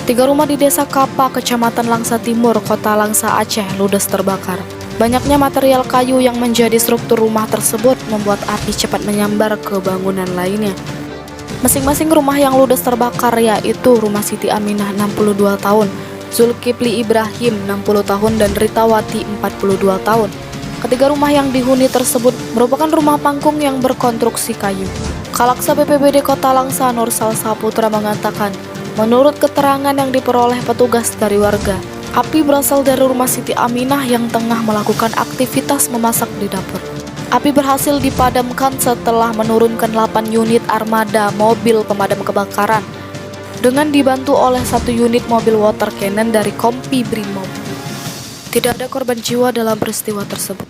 Tiga rumah di Desa Kapa, Kecamatan Langsa Timur, Kota Langsa, Aceh, ludes terbakar. Banyaknya material kayu yang menjadi struktur rumah tersebut membuat api cepat menyambar ke bangunan lainnya. Masing-masing rumah yang ludes terbakar yaitu rumah Siti Aminah 62 tahun, Zulkifli Ibrahim 60 tahun, dan Ritawati 42 tahun. Ketiga rumah yang dihuni tersebut merupakan rumah panggung yang berkonstruksi kayu. Kalaksa BPBD Kota Langsa Nur Saputra mengatakan, menurut keterangan yang diperoleh petugas dari warga, api berasal dari rumah Siti Aminah yang tengah melakukan aktivitas memasak di dapur. Api berhasil dipadamkan setelah menurunkan 8 unit armada mobil pemadam kebakaran dengan dibantu oleh 1 unit mobil water cannon dari Kompi Brimob. Tidak ada korban jiwa dalam peristiwa tersebut.